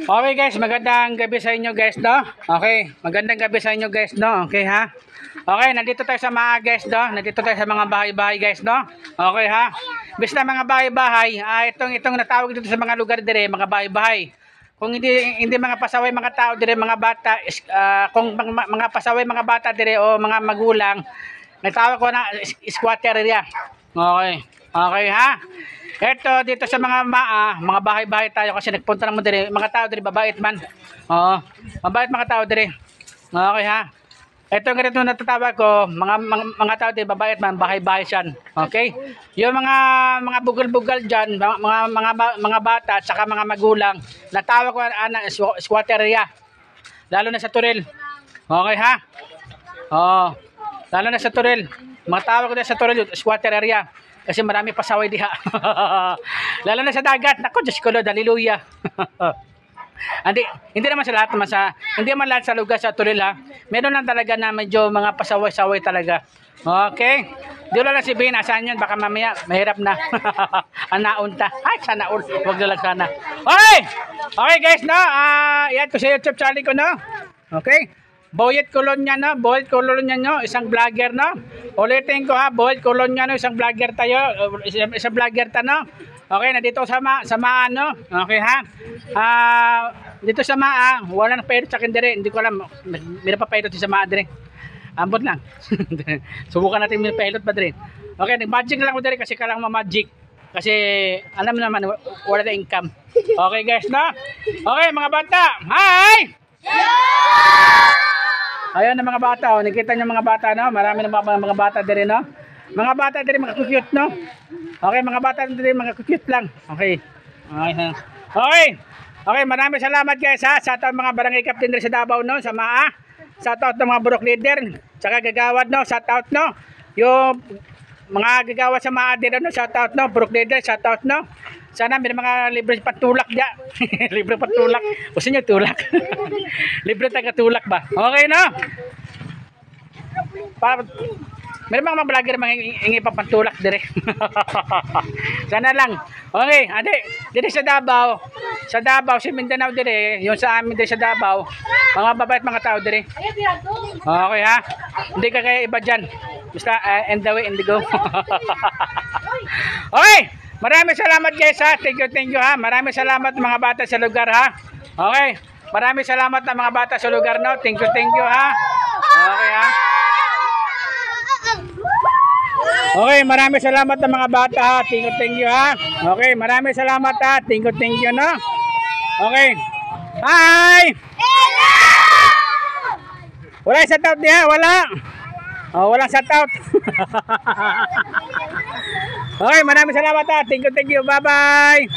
Okay guys, magandang gabi sa inyo guys, no? Okay, magandang gabi sa inyo guys, no? Okay ha? Okay, nandito tayo sa mga guys, no? Nandito tayo sa mga bahay-bahay guys, no? Okay ha? Basta mga bahay-bahay, itong natawag dito sa mga lugar dire, mga bahay-bahay. Kung hindi mga pasaway mga tao dire, mga bata, kung mga pasaway mga bata dire o mga magulang, natawag ko na squatter area. Okay. Okay ha? Ito dito sa mga bahay-bahay tayo kasi nagpunta naman dire, mga tao dire babait man. Oo. Mabait mga tao dire. Okay ha? Ito ganito natatawag ko, mga tao dire babait man, bahay-bahay siyan. Okay? Yung mga bugal-bugal diyan, mga bata at saka mga magulang, natawag ko squatter area. Lalo na sa Turil. Okay ha? Oo. Lalo na sa Turil. Mga tawag ko din sa Turil, squatter area. Kasi marami pasaway diha. Lalo na sa dagat. Nako, Diyos ko Lord, hallelujah. Hindi naman sa lahat, hindi man lahat sa lugar sa Turil ha. Meron lang talaga na medyo mga pasaway-saway talaga. Okay? Di lang si Ben, asan yun? Baka mamaya mahirap na. Anaunta. Ay, sana all. Huwag na lang sana. Okay! Okay guys, no? Yan ko sa YouTube channel ko, no? Okay? Boyet Colonia, no? Boyet Colonia, no? Isang vlogger, no? Ulitin ko ha, Boyet Colonia, no? Isang vlogger tayo. Isang vlogger ta, no? Okay, na dito sa no? Okay ha? Dito sa wala nang pairot sa akin dire. Hindi ko alam. May pa pairot sa dire. Ambot lang. Subukan natin may pairot pa dire. Okay, nag-magic lang ko dire kasi kailangan ma-magic. Kasi alam naman wala na income. Okay guys, no? Okay mga bata. Hi! Ayun na mga bata, oh. Nakita niyo mga bata, no? Marami na mga bata dire, no? Mga bata dire, mga cute, no? Okay, mga bata dire, mga cute lang. Okay. Okay. Okay. Okay, maraming salamat guys, ha? Sa ating mga barangay captain dire sa Davao, no? Sa shout out ng mga burok leader, saka gagawad, no? Shout out, no? Yung mga gagawad sa dire, no? Shout out, no? Burok leader, shout out, no? Sana may mga libre patulak dia. Libre patulak. Gusto niyo tulak? Libre taga-tulak ba? Okay no? May mga vlogger mangingi pa pantulak dire. Sana lang. Okay, ade, dire sa Davao, si Mindanao dire, yung sa amin dire sa Davao, mga babait mga tao dire. Okay ha? Hindi ka kaya iba diyan. Basta end the way, indigo. Okay. Maraming salamat guys ha. Thank you ha. Maraming salamat mga bata sa lugar ha. Okay. Maraming salamat ng mga bata sa lugar no. Thank you ha. Okay ha. Okay, maraming salamat ng mga bata ha. Thank you ha. Okay, maraming salamat ha. Thank you no. Okay. Hi. Hello. Wala shout out niya, wala. Oh, walang shout out. Okay, maraming salamat ha. Thank you. Bye-bye.